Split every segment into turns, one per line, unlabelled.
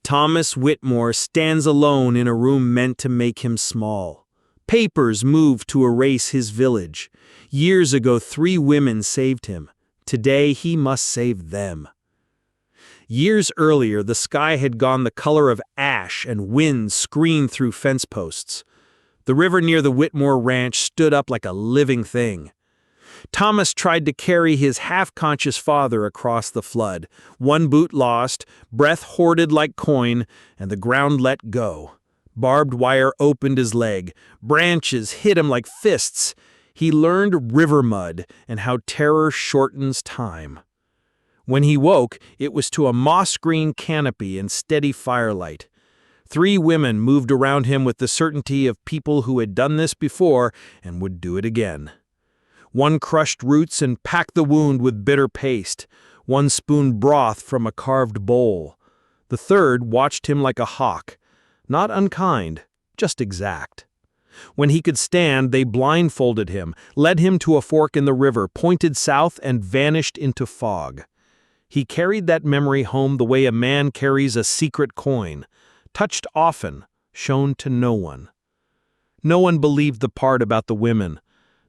Thomas Whitmore stands alone in a room meant to make him small. Papers move to erase his village. Years ago, 3 women saved him. Today, he must save them. Years earlier, the sky had gone the color of ash and wind screamed through fence posts. The river near the Whitmore ranch stood up like a living thing. Thomas tried to carry his half-conscious father across the flood. One boot lost, breath hoarded like coin, and the ground let go. Barbed wire opened his leg. Branches hit him like fists. He learned river mud and how terror shortens time. When he woke, it was to a moss-green canopy and steady firelight. 3 women moved around him with the certainty of people who had done this before and would do it again. One crushed roots and packed the wound with bitter paste. One spooned broth from a carved bowl. The third watched him like a hawk. Not unkind, just exact. When he could stand, they blindfolded him, led him to a fork in the river, pointed south, and vanished into fog. He carried that memory home the way a man carries a secret coin, touched often, shown to no one. No one believed the part about the women.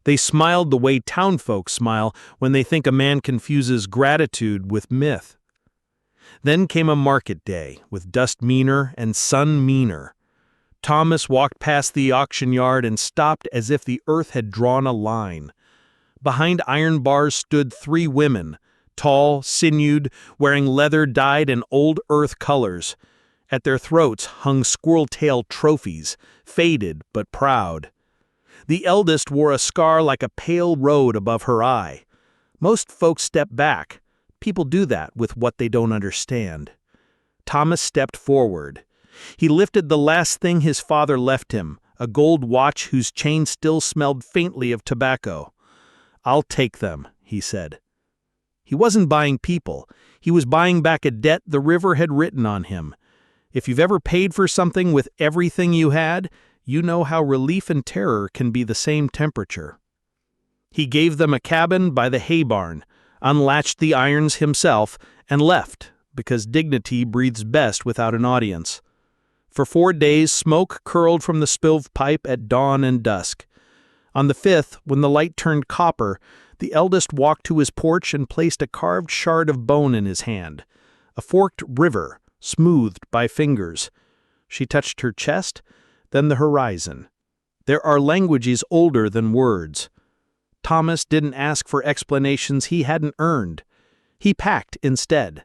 They smiled the way townfolk smile when they think a man confuses gratitude with myth. Then came a market day, with dust meaner and sun meaner. Thomas walked past the auction yard and stopped as if the earth had drawn a line. Behind iron bars stood 3 women, tall, sinewed, wearing leather dyed in old earth colors. At their throats hung squirrel-tail trophies, faded but proud. The eldest wore a scar like a pale road above her eye. Most folks step back. People do that with what they don't understand. Thomas stepped forward. He lifted the last thing his father left him, a gold watch whose chain still smelled faintly of tobacco. "I'll take them," he said. He wasn't buying people. He was buying back a debt the river had written on him. If you've ever paid for something with everything you had, you know how relief and terror can be the same temperature. He gave them a cabin by the hay barn, unlatched the irons himself, and left, because dignity breathes best without an audience. For 4 days, smoke curled from the stove pipe at dawn and dusk. On the 5th, when the light turned copper, the eldest walked to his porch and placed a carved shard of bone in his hand, a forked river, smoothed by fingers. She touched her chest, then the horizon. There are languages older than words. Thomas didn't ask for explanations he hadn't earned. He packed instead.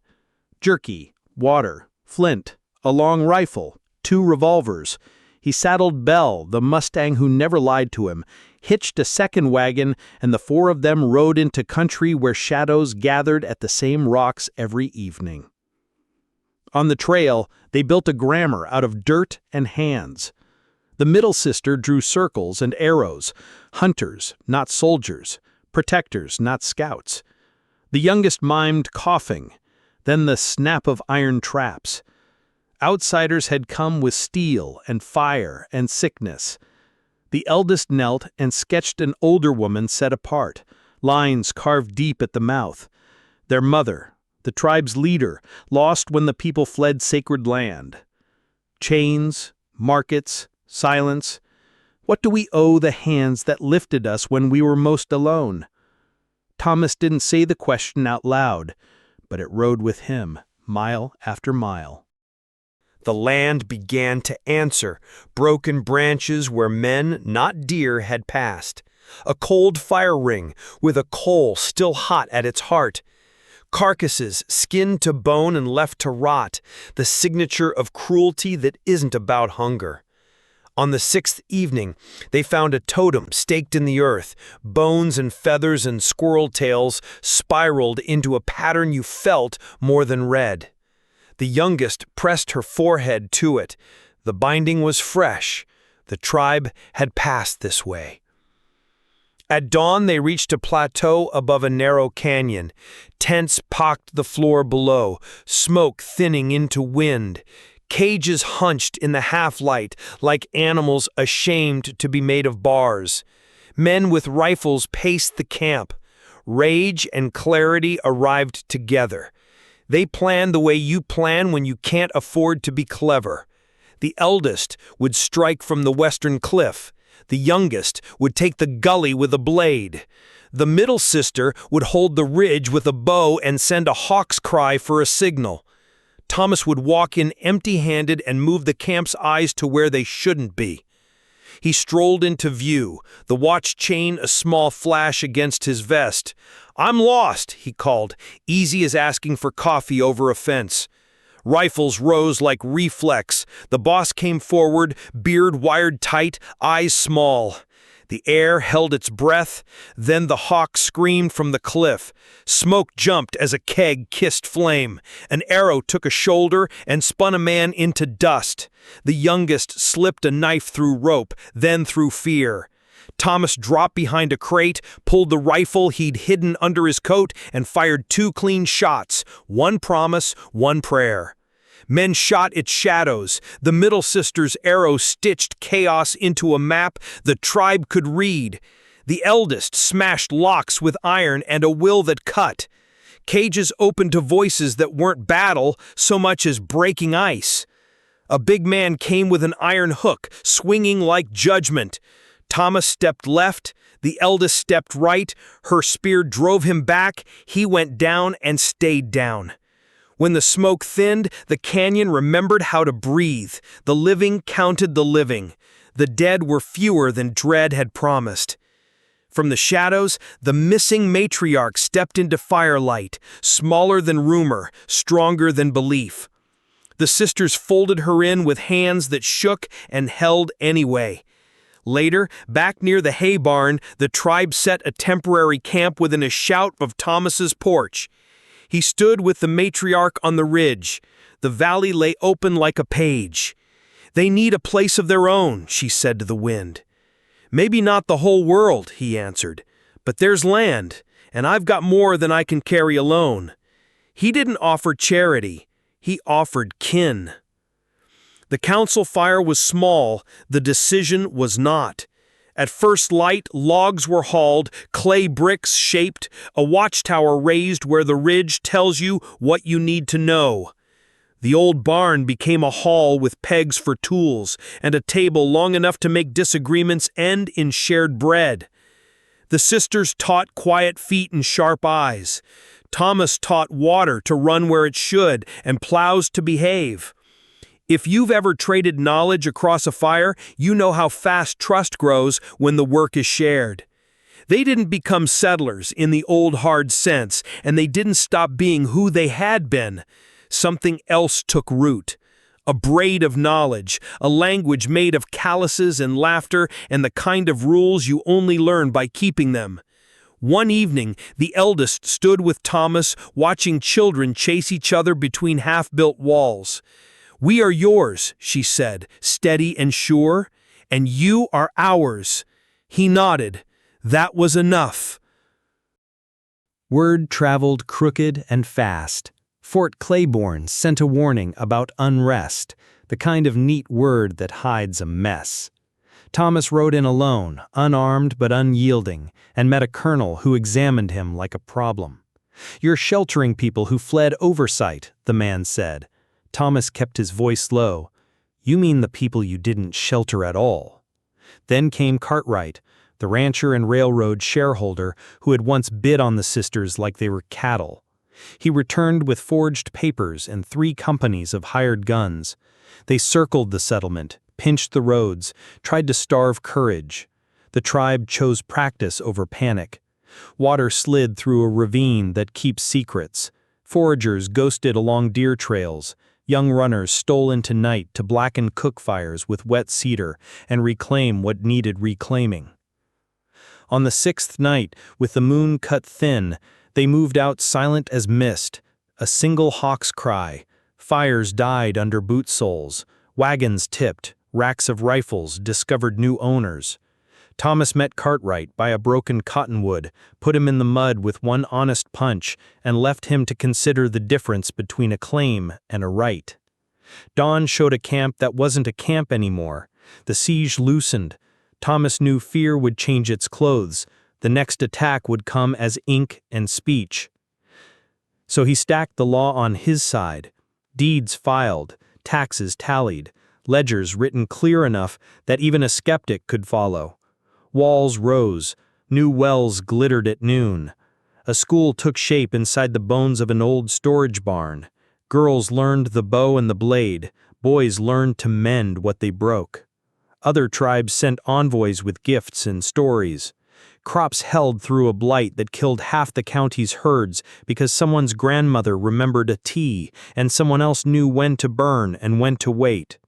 Jerky, water, flint, a long rifle, 2 revolvers. He saddled Belle, the Mustang who never lied to him, hitched a second wagon, and the 4 of them rode into country where shadows gathered at the same rocks every evening. On the trail, they built a grammar out of dirt and hands. The middle sister drew circles and arrows, hunters, not soldiers, protectors, not scouts. The youngest mimed coughing, then the snap of iron traps. Outsiders had come with steel and fire and sickness. The eldest knelt and sketched an older woman set apart, lines carved deep at the mouth. Their mother, the tribe's leader, lost when the people fled sacred land. Chains, markets, silence. What do we owe the hands that lifted us when we were most alone? Thomas didn't say the question out loud, but it rode with him, mile after mile. The land began to answer, broken branches where men, not deer, had passed. A cold fire ring with a coal still hot at its heart. Carcasses skinned to bone and left to rot, the signature of cruelty that isn't about hunger. On the 6th evening, they found a totem staked in the earth. Bones and feathers and squirrel tails spiraled into a pattern you felt more than read. The youngest pressed her forehead to it. The binding was fresh. The tribe had passed this way. At dawn, they reached a plateau above a narrow canyon. Tents pocked the floor below, smoke thinning into wind. Cages hunched in the half-light like animals ashamed to be made of bars. Men with rifles paced the camp. Rage and clarity arrived together.
They plan the way you plan when you can't afford to be clever. The eldest would strike from the western cliff. The youngest would take the gully with a blade. The middle sister would hold the ridge with a bow and send a hawk's cry for a signal. Thomas would walk in empty-handed and move the camp's eyes to where they shouldn't be. He strolled into view, the watch chain a small flash against his vest. "I'm lost," he called, easy as asking for coffee over a fence. Rifles rose like reflex. The boss came forward, beard wired tight, eyes small. The air held its breath. Then the hawk screamed from the cliff. Smoke jumped as a keg kissed flame. An arrow took a shoulder and spun a man into dust. The youngest slipped a knife through rope, then through fear. Thomas dropped behind a crate, pulled the rifle he'd hidden under his coat, and fired 2 clean shots. One promise, one prayer. Men shot at shadows. The middle sister's arrow stitched chaos into a map the tribe could read. The eldest smashed locks with iron and a will that cut. Cages opened to voices that weren't battle so much as breaking ice. A big man came with an iron hook, swinging like judgment. Thomas stepped left, the eldest stepped right. Her spear drove him back. He went down and stayed down. When the smoke thinned, the canyon remembered how to breathe. The living counted the living. The dead were fewer than dread had promised. From the shadows, the missing matriarch stepped into firelight, smaller than rumor, stronger than belief. The sisters folded her in with hands that shook and held anyway. Later, back near the hay barn, the tribe set a temporary camp within a shout of Thomas's porch. He stood with the matriarch on the ridge. The valley lay open like a page. "They need a place of their own," she said to the wind. "Maybe not the whole world," he answered, "but there's land, and I've got more than I can carry alone." He didn't offer charity. He offered kin. The council fire was small, the decision was not. At first light, logs were hauled, clay bricks shaped, a watchtower raised where the ridge tells you what you need to know. The old barn became a hall with pegs for tools and a table long enough to make disagreements end in shared bread. The sisters taught quiet feet and sharp eyes. Thomas taught water to run where it should and plows to behave. If you've ever traded knowledge across a fire, you know how fast trust grows when the work is shared. They didn't become settlers in the old hard sense, and they didn't stop being who they had been. Something else took root. A braid of knowledge, a language made of calluses and laughter, and the kind of rules you only learn by keeping them. One evening, the eldest stood with Thomas, watching children chase each other between half-built walls. "We are yours," she said, steady and sure, "and you are ours." He nodded. That was enough.
Word traveled crooked and fast. Fort Claiborne sent a warning about unrest, the kind of neat word that hides a mess. Thomas rode in alone, unarmed but unyielding, and met a colonel who examined him like a problem. "You're sheltering people who fled oversight," the man said. Thomas kept his voice low. "You mean the people you didn't shelter at all." Then came Cartwright, the rancher and railroad shareholder who had once bid on the sisters like they were cattle. He returned with forged papers and 3 companies of hired guns. They circled the settlement, pinched the roads, tried to starve courage. The tribe chose practice over panic. Water slid through a ravine that keeps secrets. Foragers ghosted along deer trails. Young runners stole into night to blacken cook fires with wet cedar and reclaim what needed reclaiming. On the 6th night, with the moon cut thin, they moved out silent as mist, a single hawk's cry. Fires died under boot soles. Wagons tipped. Racks of rifles discovered new owners. Thomas met Cartwright by a broken cottonwood, put him in the mud with one honest punch, and left him to consider the difference between a claim and a right. Dawn showed a camp that wasn't a camp anymore. The siege loosened. Thomas knew fear would change its clothes. The next attack would come as ink and speech. So he stacked the law on his side, deeds filed, taxes tallied, ledgers written clear enough that even a skeptic could follow. Walls rose, new wells glittered at noon. A school took shape inside the bones of an old storage barn. Girls learned the bow and the blade, boys learned to mend what they broke. Other tribes sent envoys with gifts and stories. Crops held through a blight that killed half the county's herds because someone's grandmother remembered a tea and someone else knew when to burn and when to wait.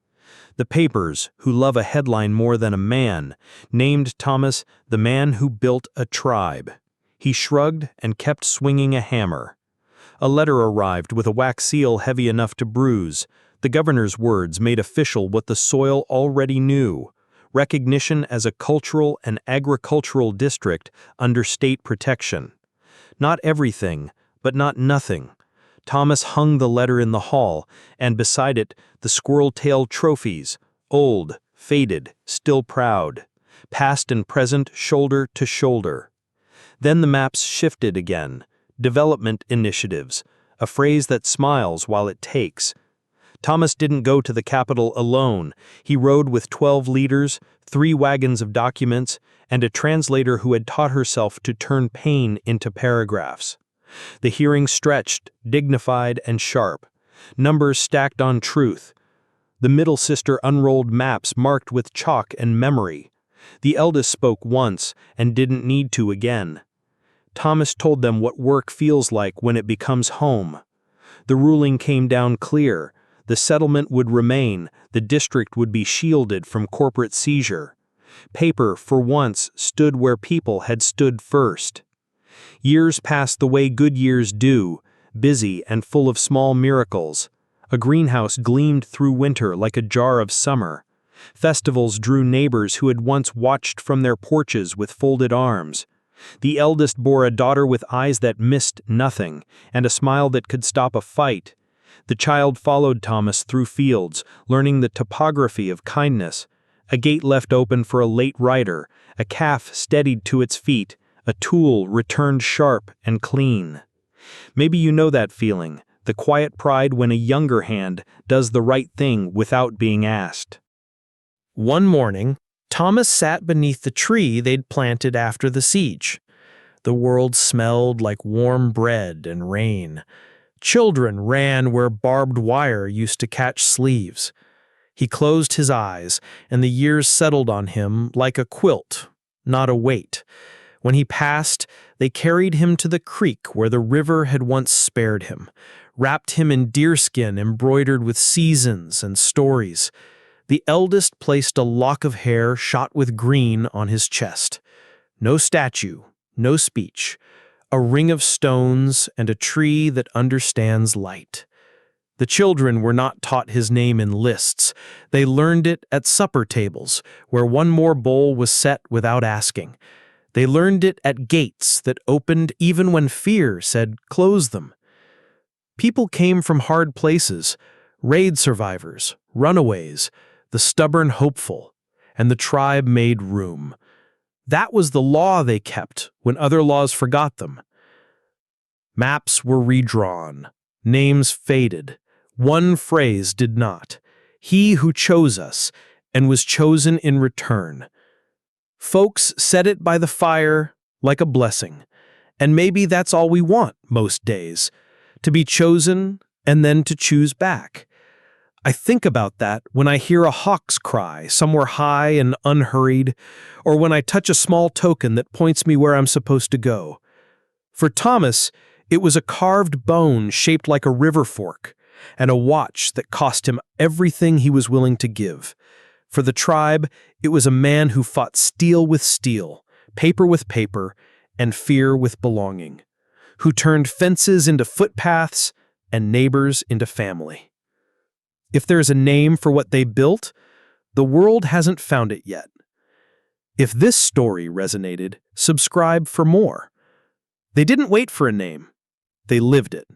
The papers, who love a headline more than a man, named Thomas the man who built a tribe. He shrugged and kept swinging a hammer. A letter arrived with a wax seal heavy enough to bruise. The governor's words made official what the soil already knew: recognition as a cultural and agricultural district under state protection. Not everything, but not nothing. Thomas hung the letter in the hall, and beside it, the squirrel-tail trophies, old, faded, still proud, past and present shoulder to shoulder. Then the maps shifted again. Development initiatives, a phrase that smiles while it takes. Thomas didn't go to the capital alone. He rode with 12 leaders, 3 wagons of documents, and a translator who had taught herself to turn pain into paragraphs. The hearing stretched, dignified and sharp. Numbers stacked on truth. The middle sister unrolled maps marked with chalk and memory. The eldest spoke once and didn't need to again. Thomas told them what work feels like when it becomes home. The ruling came down clear. The settlement would remain. The district would be shielded from corporate seizure. Paper, for once, stood where people had stood first. Years passed the way good years do, busy and full of small miracles. A greenhouse gleamed through winter like a jar of summer. Festivals drew neighbors who had once watched from their porches with folded arms. The eldest bore a daughter with eyes that missed nothing, and a smile that could stop a fight. The child followed Thomas through fields, learning the topography of kindness. A gate left open for a late rider, a calf steadied to its feet, a tool returned sharp and clean. Maybe you know that feeling, the quiet pride when a younger hand does the right thing without being asked.
One morning, Thomas sat beneath the tree they'd planted after the siege. The world smelled like warm bread and rain. Children ran where barbed wire used to catch sleeves. He closed his eyes, and the years settled on him like a quilt, not a weight. When he passed, they carried him to the creek where the river had once spared him, wrapped him in deerskin embroidered with seasons and stories. The eldest placed a lock of hair shot with green on his chest. No statue, no speech, a ring of stones and a tree that understands light. The children were not taught his name in lists. They learned it at supper tables, where one more bowl was set without asking. They learned it at gates that opened even when fear said, "Close them." People came from hard places, raid survivors, runaways, the stubborn hopeful, and the tribe made room. That was the law they kept when other laws forgot them. Maps were redrawn, names faded. One phrase did not: "He who chose us and was chosen in return." Folks said it by the fire like a blessing, and maybe that's all we want most days, to be chosen and then to choose back. I think about that when I hear a hawk's cry somewhere high and unhurried, or when I touch a small token that points me where I'm supposed to go. For Thomas, it was a carved bone shaped like a river fork, and a watch that cost him everything he was willing to give. For the tribe, it was a man who fought steel with steel, paper with paper, and fear with belonging, who turned fences into footpaths and neighbors into family. If there's a name for what they built, the world hasn't found it yet. If this story resonated, subscribe for more. They didn't wait for a name. They lived it.